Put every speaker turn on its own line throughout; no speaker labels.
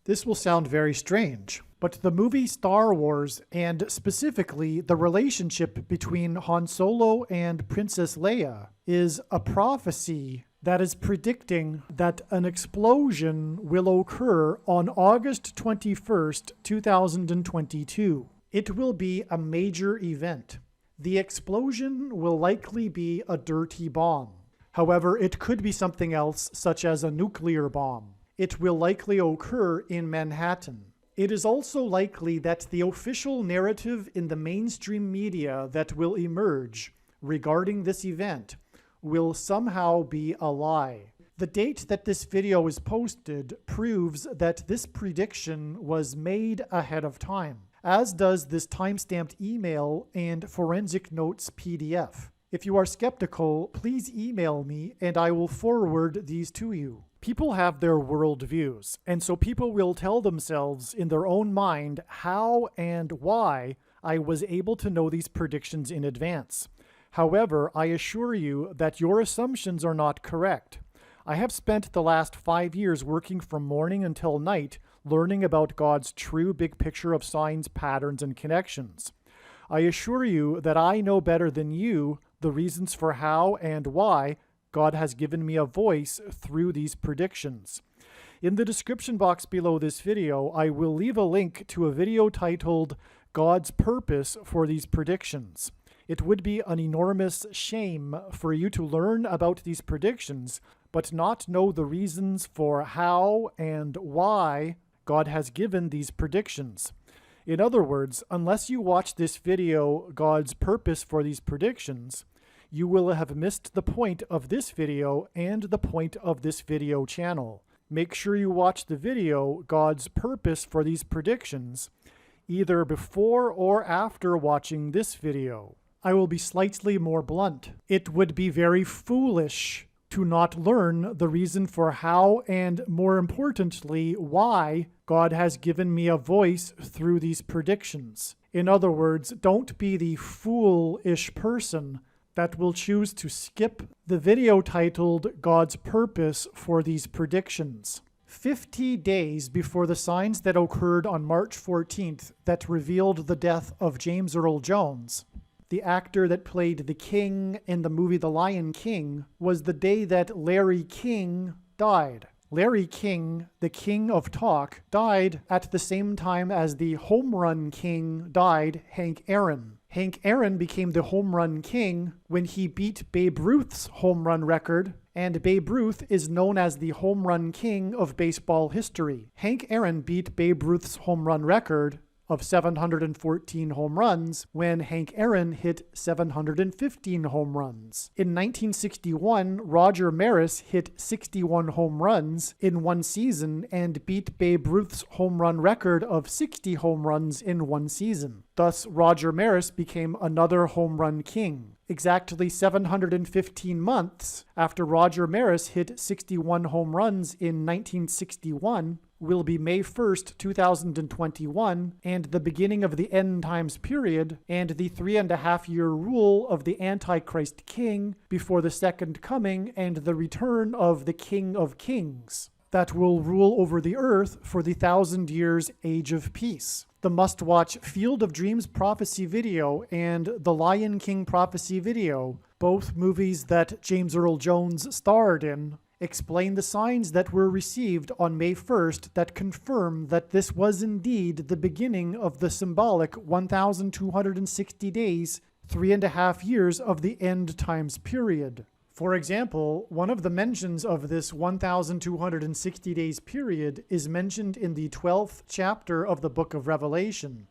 This will sound very strange, but the movie Star Wars, and specifically the relationship between Han Solo and Princess Leia, is a prophecy that is predicting that an explosion will occur on August 21st, 2022. It will be a major event. The explosion will likely be a dirty bomb. However, it could be something else, such as a nuclear bomb. It will likely occur in Manhattan. It is also likely that the official narrative in the mainstream media that will emerge regarding this event will somehow be a lie. The date that this video is posted proves that this prediction was made ahead of time, as does this timestamped email and forensic notes PDF. If you are skeptical, please email me and I will forward these to you. People have their worldviews, and so people will tell themselves in their own mind how and why I was able to know these predictions in advance. However, I assure you that your assumptions are not correct. I have spent the last 5 years working from morning until night learning about God's true big picture of signs, patterns, and connections. I assure you that I know better than you the reasons for how and why God has given me a voice through these predictions. In the description box below this video, I will leave a link to a video titled God's Purpose for These Predictions. It would be an enormous shame for you to learn about these predictions, but not know the reasons for how and why God has given these predictions. In other words, unless you watch this video, God's Purpose for These Predictions, you will have missed the point of this video and the point of this video channel. Make sure you watch the video, God's Purpose for These Predictions, either before or after watching this video. I will be slightly more blunt. It would be very foolish to not learn the reason for how and, more importantly, why God has given me a voice through these predictions. In other words, don't be the foolish person that will choose to skip the video titled God's Purpose for These Predictions. 50 days before the signs that occurred on March 14th that revealed the death of James Earl Jones, the actor that played the king in the movie The Lion King, was the day that Larry King died. Larry King, the king of talk, died at the same time as the home run king died, Hank Aaron. Hank Aaron became the home run king when he beat Babe Ruth's home run record, and Babe Ruth is known as the home run king of baseball history. Hank Aaron beat Babe Ruth's home run record of 714 home runs when Hank Aaron hit 715 home runs. In 1961, Roger Maris hit 61 home runs in one season and beat Babe Ruth's home run record of 60 home runs in one season. Thus, Roger Maris became another home run king. Exactly 715 months after Roger Maris hit 61 home runs in 1961, will be May 1st, 2021, and the beginning of the end times period, and the 3.5-year rule of the Antichrist king before the second coming and the return of the King of Kings that will rule over the earth for the 1,000 years age of peace. The must-watch Field of Dreams prophecy video and The Lion King prophecy video, both movies that James Earl Jones starred in, explain the signs that were received on May 1st that confirm that this was indeed the beginning of the symbolic 1,260 days, 3.5 years of the end times period. For example, one of the mentions of this 1,260 days period is mentioned in the 12th chapter of the book of Revelation.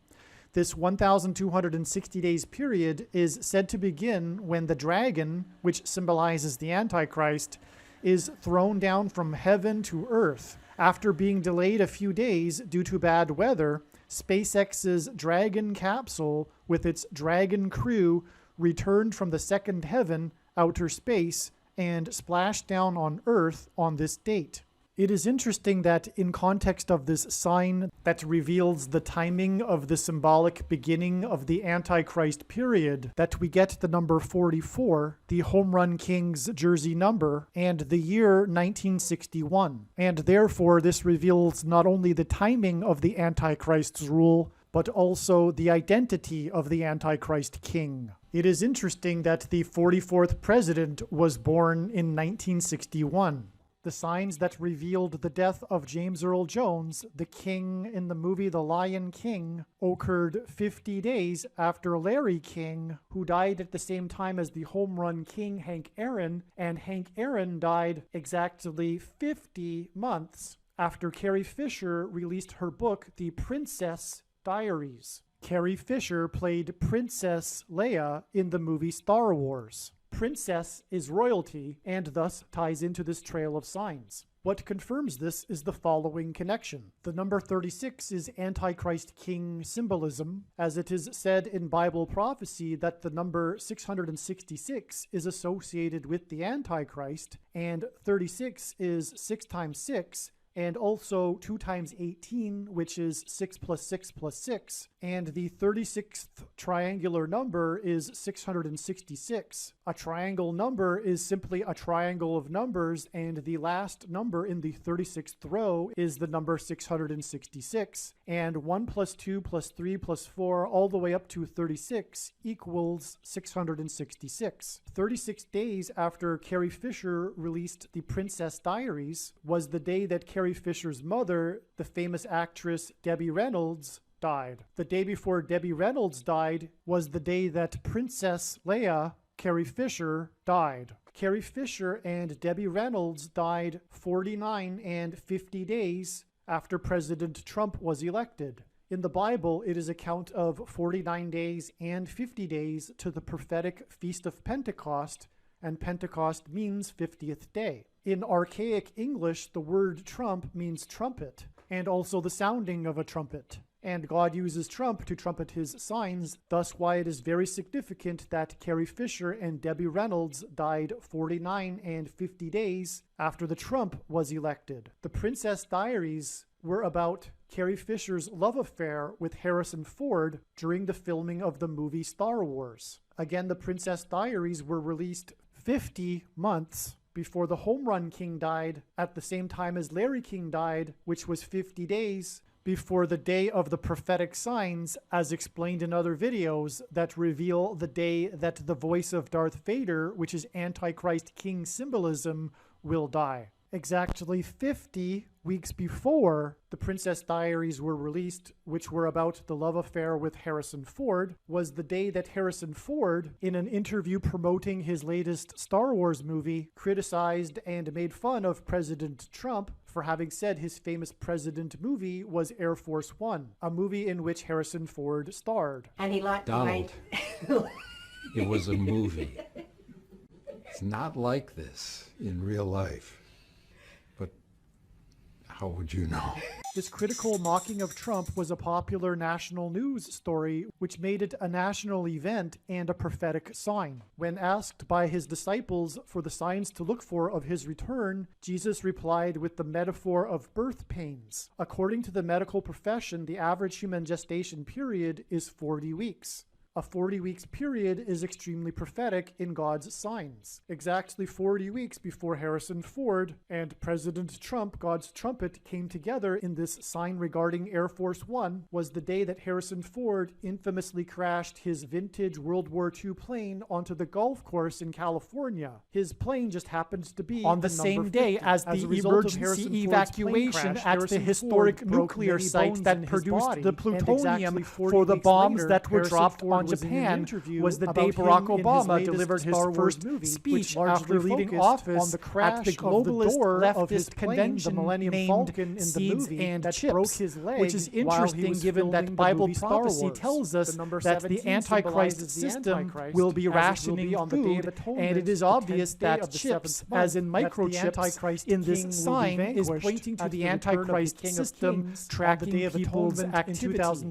This 1,260 days period is said to begin when the dragon, which symbolizes the Antichrist, is thrown down from heaven to earth. After being delayed a few days due to bad weather, SpaceX's Dragon capsule with its Dragon crew returned from the second heaven, outer space, and splashed down on Earth on this date. It is interesting that in context of this sign that reveals the timing of the symbolic beginning of the Antichrist period, that we get the number 44, the Home Run King's jersey number, and the year 1961. And therefore, this reveals not only the timing of the Antichrist's rule, but also the identity of the Antichrist king. It is interesting that the 44th president was born in 1961. The signs that revealed the death of James Earl Jones, the king in the movie The Lion King, occurred 50 days after Larry King, who died at the same time as the home run king Hank Aaron, and Hank Aaron died exactly 50 months after Carrie Fisher released her book, The Princess Diaries. Carrie Fisher played Princess Leia in the movie Star Wars. Princess is royalty and thus ties into this trail of signs. What confirms this is the following connection. The number 36 is Antichrist king symbolism, as it is said in Bible prophecy that the number 666 is associated with the Antichrist, and 36 is 6 times 6, and also 2 times 18, which is 6 plus 6 plus 6. And the 36th triangular number is 666. A triangle number is simply a triangle of numbers, and the last number in the 36th row is the number 666. And 1 plus 2 plus 3 plus 4 all the way up to 36 equals 666. 36 days after Carrie Fisher released The Princess Diaries was the day that Carrie Fisher's mother, the famous actress Debbie Reynolds, died. The day before Debbie Reynolds died was the day that Princess Leia, Carrie Fisher, died. Carrie Fisher and Debbie Reynolds died 49 and 50 days after President Trump was elected. In the Bible, it is a count of 49 days and 50 days to the prophetic Feast of Pentecost, and Pentecost means 50th day. In archaic English, the word trump means trumpet, and also the sounding of a trumpet. And God uses trump to trumpet his signs, thus why it is very significant that Carrie Fisher and Debbie Reynolds died 49 and 50 days after the Trump was elected. The Princess Diaries were about Carrie Fisher's love affair with Harrison Ford during the filming of the movie Star Wars. Again, the Princess Diaries were released 50 months before the Home Run King died, at the same time as Larry King died, which was 50 days before the day of the prophetic signs, as explained in other videos, that reveal the day that the voice of Darth Vader, which is Antichrist King symbolism, will die. Exactly 50 weeks before the Princess Diaries were released, which were about the love affair with Harrison Ford, was the day that Harrison Ford, in an interview promoting his latest Star Wars movie, criticized and made fun of President Trump for having said his famous president movie was Air Force One, a movie in which Harrison Ford starred.
And he liked
Donald, it was a movie. It's not like this in real life. But how would you know?
This critical mocking of Trump was a popular national news story, which made it a national event and a prophetic sign. When asked by his disciples for the signs to look for of his return, Jesus replied with the metaphor of birth pains. According to the medical profession, the average human gestation period is 40 weeks. A 40 weeks period is extremely prophetic in God's signs. Exactly 40 weeks before Harrison Ford and President Trump, God's trumpet, came together in this sign regarding Air Force One was the day that Harrison Ford infamously crashed his vintage World War II plane onto the golf course in California. His plane just happened to be
on the same day as the emergency evacuation at the historic nuclear site that produced the plutonium for the bombs that were dropped on Japan was the day Barack Obama delivered his first speech after leaving office at the globalist leftist convention named Seeds and Chips, which is interesting given that Bible prophecy tells us that the Antichrist system will be rationing food, and it is obvious that chips, as in microchips, in this sign is pointing to the Antichrist system tracking people's activities.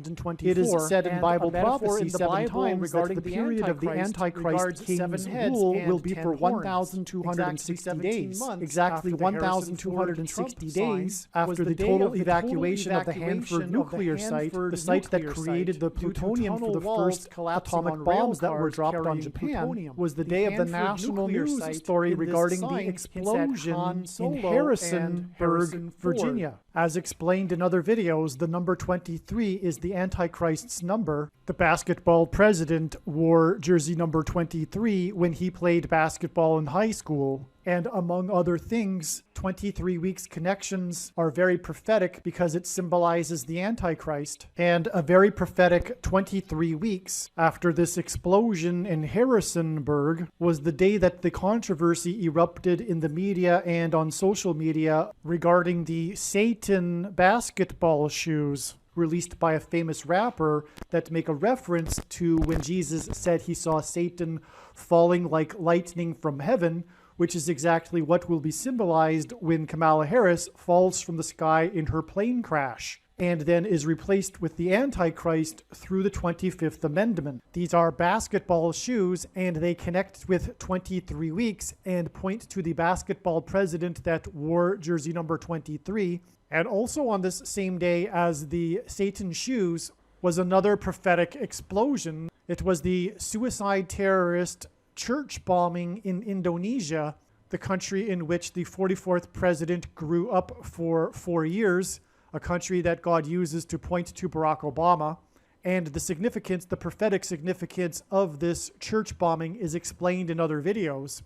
It is said in Bible prophecy 7
times that the period of the Antichrist king's rule will be for 1,260 days. Exactly 1,260 days after the total evacuation of the Hanford nuclear site, the site that created the plutonium for the first atomic bombs that were dropped on Japan, was the day of the national news story regarding the explosion in Harrisonburg, Virginia. As explained in other videos, the number 23 is the Antichrist's number. The basketball president wore jersey number 23 when he played basketball in high school. And among other things, 23 weeks connections are very prophetic because it symbolizes the Antichrist. And a very prophetic 23 weeks after this explosion in Harrisonburg was the day that the controversy erupted in the media and on social media regarding the Satan basketball shoes released by a famous rapper that make a reference to when Jesus said he saw Satan falling like lightning from heaven, which is exactly what will be symbolized when Kamala Harris falls from the sky in her plane crash and then is replaced with the Antichrist through the 25th Amendment. These are basketball shoes, and they connect with 23 weeks and point to the basketball president that wore jersey number 23. And also on this same day as the Satan shoes was another prophetic explosion. It was the suicide terrorist church bombing in Indonesia, the country in which the 44th president grew up for 4 years, a country that God uses to point to Barack Obama. And the significance, the prophetic significance of this church bombing is explained in other videos.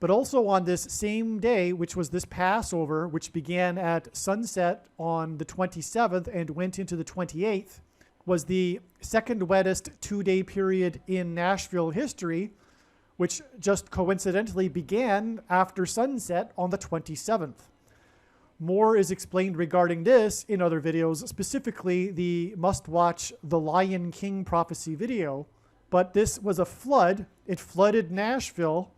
But also on this same day, which was this Passover, which began at sunset on the 27th and went into the 28th, was the second wettest 2-day period in Nashville history, which just coincidentally began after sunset on the 27th. More is explained regarding this in other videos, specifically the must-watch The Lion King prophecy video. But this was a flood. It flooded Nashville,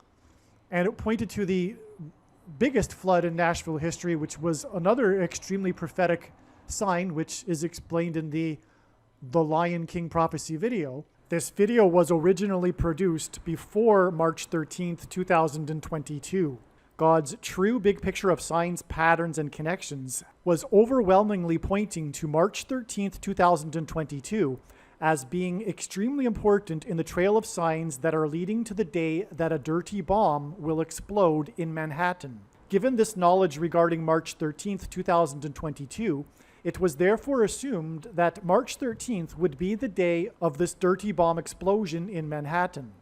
and it pointed to the biggest flood in Nashville history, which was another extremely prophetic sign, which is explained in the Lion King prophecy video. This video was originally produced before March 13th, 2022. God's true big picture of signs, patterns, and connections was overwhelmingly pointing to March 13th, 2022 as being extremely important in the trail of signs that are leading to the day that a dirty bomb will explode in Manhattan. Given this knowledge regarding March 13th, 2022, it was therefore assumed that March 13th would be the day of this dirty bomb explosion in Manhattan.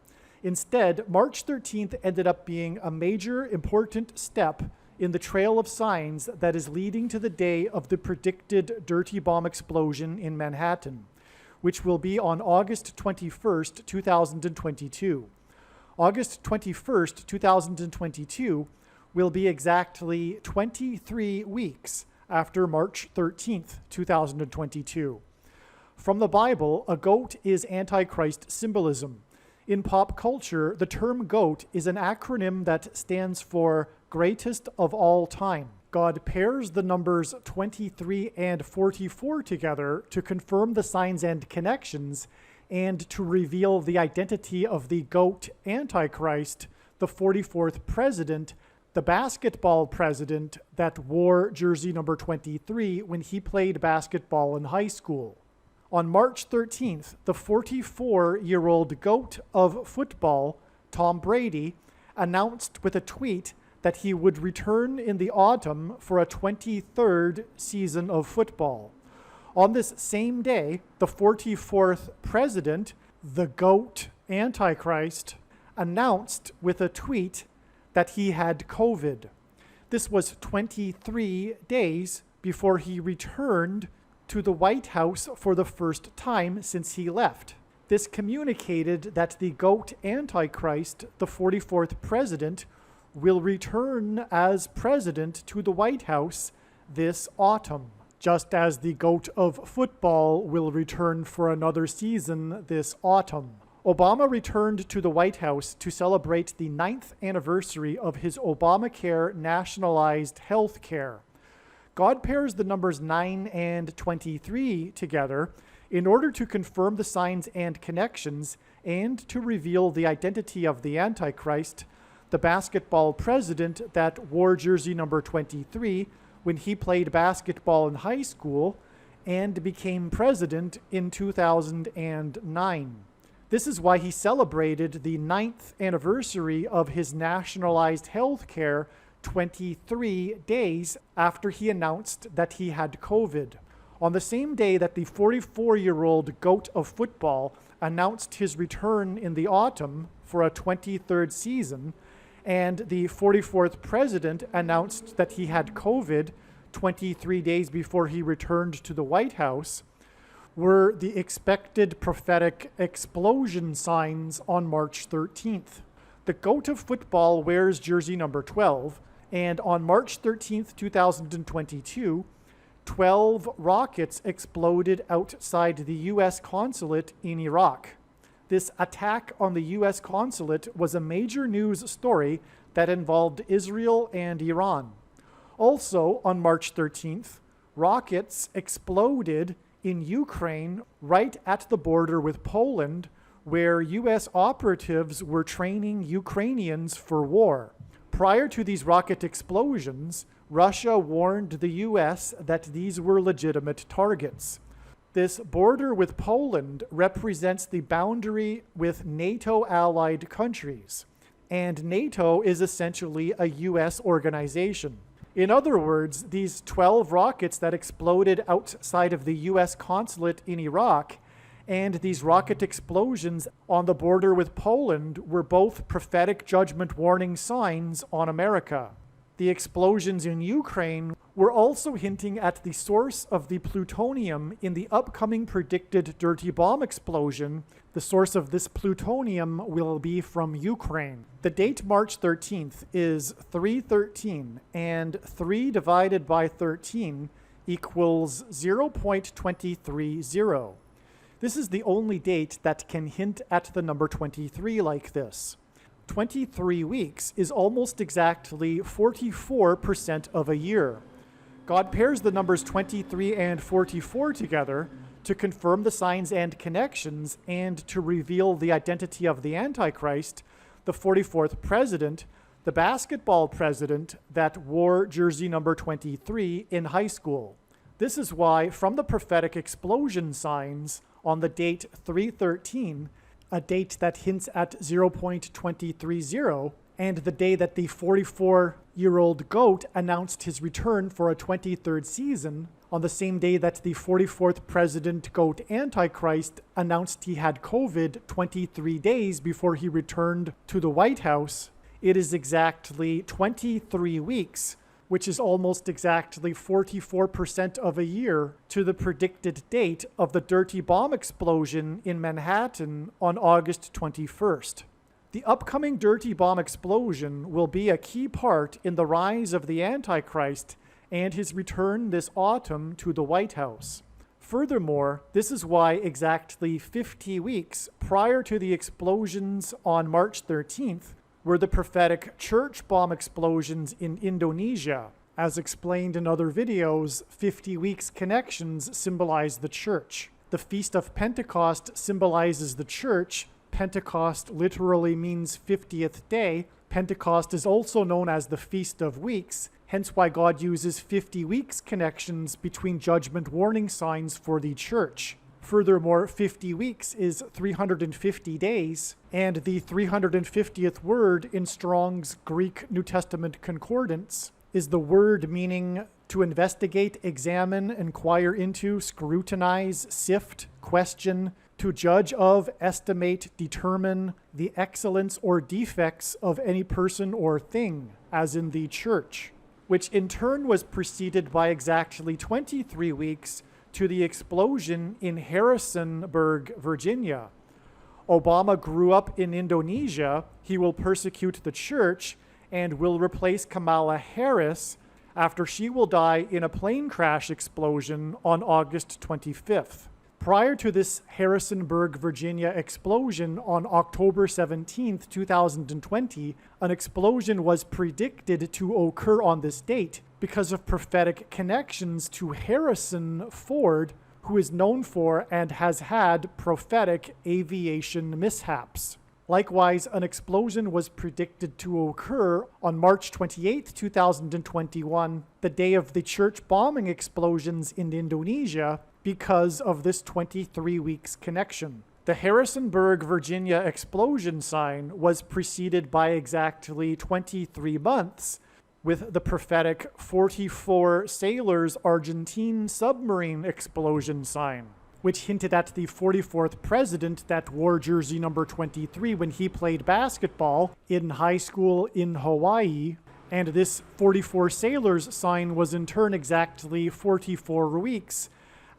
Instead, March 13th ended up being a major important step in the trail of signs that is leading to the day of the predicted dirty bomb explosion in Manhattan, which will be on August 21st, 2022. August 21st, 2022 will be exactly 23 weeks after March 13th, 2022. From the Bible, a goat is Antichrist symbolism. In pop culture, the term GOAT is an acronym that stands for greatest of all time. God pairs the numbers 23 and 44 together to confirm the signs and connections and to reveal the identity of the GOAT Antichrist, the 44th president, the basketball president that wore jersey number 23 when he played basketball in high school. On March 13th, the 44-year-old GOAT of football, Tom Brady, announced with a tweet that he would return in the autumn for a 23rd season of football. On this same day, the 44th president, the GOAT Antichrist, announced with a tweet that he had COVID. This was 23 days before he returned to the White House for the first time since he left. This communicated that the GOAT Antichrist, the 44th president, will return as president to the White House this autumn, just as the GOAT of football will return for another season this autumn. Obama returned to the White House to celebrate the 9th anniversary of his Obamacare nationalized health care. God pairs the numbers 9 and 23 together in order to confirm the signs and connections and to reveal the identity of the Antichrist, the basketball president that wore jersey number 23 when he played basketball in high school and became president in 2009. This is why he celebrated the 9th anniversary of his nationalized health care 23 days after he announced that he had COVID. On the same day that the 44-year-old GOAT of football announced his return in the autumn for a 23rd season, and the 44th president announced that he had COVID 23 days before he returned to the White House, were the expected prophetic explosion signs on March 13th. The GOAT of football wears jersey number 12, and on March 13th, 2022, 12 rockets exploded outside the U.S. consulate in Iraq. This attack on the U.S. consulate was a major news story that involved Israel and Iran. Also, on March 13th, rockets exploded in Ukraine right at the border with Poland, where U.S. operatives were training Ukrainians for war. Prior to these rocket explosions, Russia warned the U.S. that these were legitimate targets. This border with Poland represents the boundary with NATO-allied countries, and NATO is essentially a U.S. organization. In other words, these 12 rockets that exploded outside of the U.S. consulate in Iraq and these rocket explosions on the border with Poland were both prophetic judgment warning signs on America. The explosions in Ukraine were also hinting at the source of the plutonium in the upcoming predicted dirty bomb explosion. The source of this plutonium will be from Ukraine. The date March 13th is 313, and 3 divided by 13 equals 0.230. This is the only date that can hint at the number 23 like this. 23 weeks is almost exactly 44% of a year. God pairs the numbers 23 and 44 together to confirm the signs and connections and to reveal the identity of the Antichrist, the 44th president, the basketball president that wore jersey number 23 in high school. This is why, from the prophetic explosion signs on the date 313, a date that hints at 0.230, and the day that the 44-year-old GOAT announced his return for a 23rd season, on the same day that the 44th president GOAT Antichrist announced he had COVID 23 days before he returned to the White House, it is exactly 23 weeks, which is almost exactly 44% of a year to the predicted date of the dirty bomb explosion in Manhattan on August 21st. The upcoming dirty bomb explosion will be a key part in the rise of the Antichrist and his return this autumn to the White House. Furthermore, this is why exactly 50 weeks prior to the explosions on March 13th, were the prophetic church bomb explosions in Indonesia. As explained in other videos, 50 weeks connections symbolize the church. The Feast of Pentecost symbolizes the church. Pentecost literally means 50th day. Pentecost is also known as the Feast of Weeks, hence why God uses 50 weeks connections between judgment warning signs for the church. Furthermore, 50 weeks is 350 days, and the 350th word in Strong's Greek New Testament Concordance is the word meaning to investigate, examine, inquire into, scrutinize, sift, question, to judge of, estimate, determine the excellence or defects of any person or thing, as in the church, which in turn was preceded by exactly 23 weeks to the explosion in Harrisonburg, Virginia. Obama grew up in Indonesia. He will persecute the church and will replace Kamala Harris after she will die in a plane crash explosion on August 25th. Prior to this Harrisonburg, Virginia explosion on October 17th, 2020, an explosion was predicted to occur on this date, because of prophetic connections to Harrison Ford, who is known for and has had prophetic aviation mishaps. Likewise, an explosion was predicted to occur on March 28, 2021, the day of the church bombing explosions in Indonesia, because of this 23 weeks connection. The Harrisonburg, Virginia explosion sign was preceded by exactly 23 months with the prophetic 44 Sailors Argentine submarine explosion sign, which hinted at the 44th president that wore jersey number 23 when he played basketball in high school in Hawaii. And this 44 Sailors sign was in turn exactly 44 weeks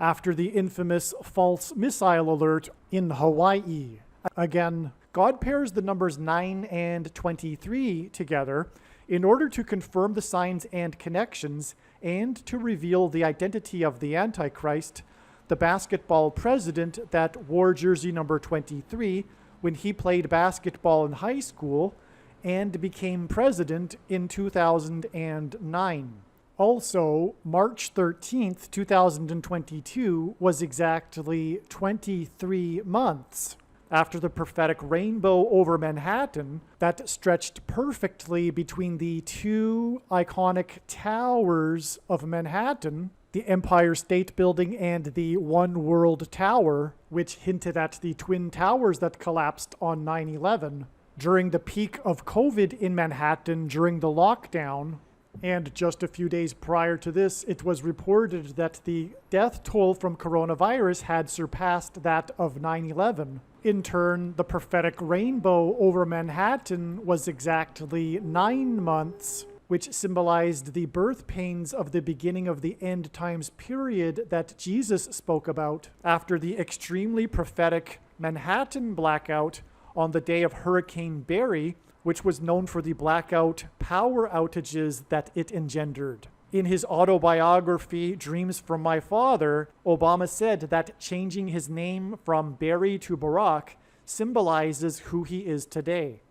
after the infamous false missile alert in Hawaii. Again, God pairs the numbers 9 and 23 together in order to confirm the signs and connections and to reveal the identity of the Antichrist, the basketball president that wore jersey number 23 when he played basketball in high school and became president in 2009. Also, March 13th, 2022 was exactly 23 months after the prophetic rainbow over Manhattan that stretched perfectly between the two iconic towers of Manhattan, the Empire State Building and the One World Tower, which hinted at the Twin Towers that collapsed on 9/11 during the peak of COVID in Manhattan during the lockdown. And just a few days prior to this, it was reported that the death toll from coronavirus had surpassed that of 9/11. In turn, the prophetic rainbow over Manhattan was exactly 9 months, which symbolized the birth pains of the beginning of the end times period that Jesus spoke about after the extremely prophetic Manhattan blackout on the day of Hurricane Barry, which was known for the blackout power outages that it engendered. In his autobiography, Dreams from My Father, Obama said that changing his name from Barry to Barack symbolizes who he is today.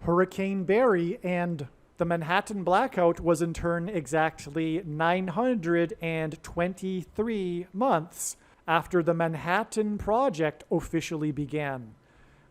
Hurricane Barry and the Manhattan blackout was in turn exactly 923 months after the Manhattan Project officially began.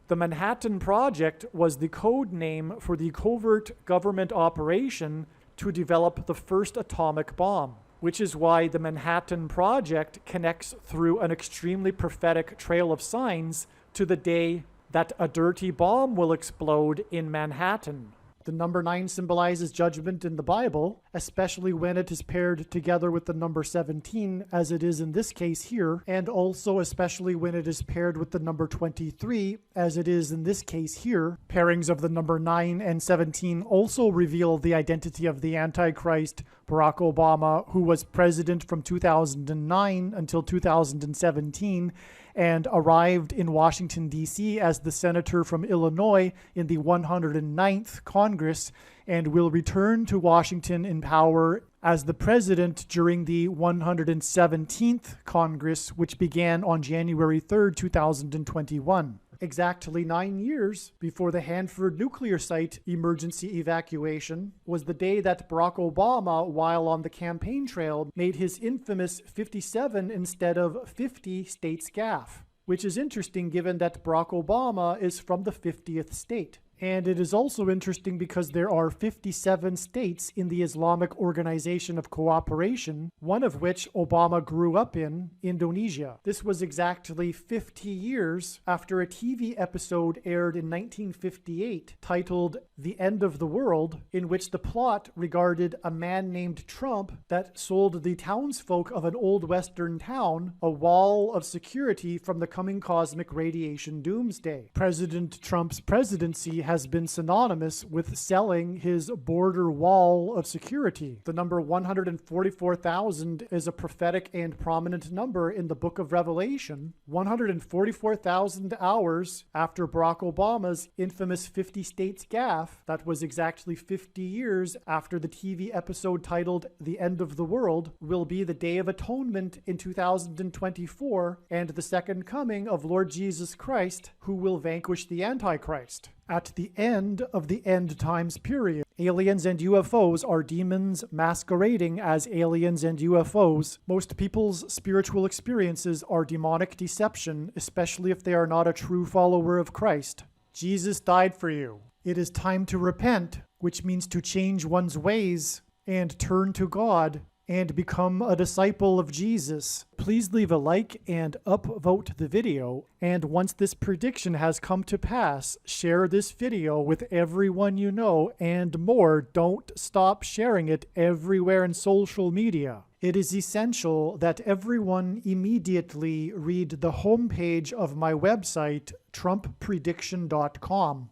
The Manhattan Project was the code name for the covert government operation to develop the first atomic bomb, which is why the Manhattan Project connects through an extremely prophetic trail of signs to the day that a dirty bomb will explode in Manhattan. The number 9 symbolizes judgment in the Bible, especially when it is paired together with the number 17, as it is in this case here, and also especially when it is paired with the number 23, as it is in this case here. Pairings of the number 9 and 17 also reveal the identity of the Antichrist, Barack Obama, who was president from 2009 until 2017, and arrived in Washington, D.C. as the senator from Illinois in the 109th Congress, and will return to Washington in power as the president during the 117th Congress, which began on January 3rd, 2021. Exactly 9 years before the Hanford nuclear site emergency evacuation was the day that Barack Obama, while on the campaign trail, made his infamous 57 instead of 50 states gaffe, which is interesting given that Barack Obama is from the 50th state. And it is also interesting because there are 57 states in the Islamic Organization of Cooperation, one of which Obama grew up in, Indonesia. This was exactly 50 years after a TV episode aired in 1958 titled The End of the World, in which the plot regarded a man named Trump that sold the townsfolk of an old western town a wall of security from the coming cosmic radiation doomsday. President Trump's presidency has been synonymous with selling his border wall of security. The number 144,000 is a prophetic and prominent number in the book of Revelation. 144,000 hours after Barack Obama's infamous 50 states gaffe, that was exactly 50 years after the TV episode titled The End of the World, will be the Day of Atonement in 2024 and the second coming of Lord Jesus Christ, who will vanquish the Antichrist. At the end of the end times period, aliens and UFOs are demons masquerading as aliens and UFOs. Most people's spiritual experiences are demonic deception, especially if they are not a true follower of Christ. Jesus died for you. It is time to repent, which means to change one's ways and turn to God and become a disciple of Jesus. Please leave a like and upvote the video. And once this prediction has come to pass, share this video with everyone you know, and more. Don't stop sharing it everywhere in social media. It is essential that everyone immediately read the homepage of my website, TrumpPrediction.com.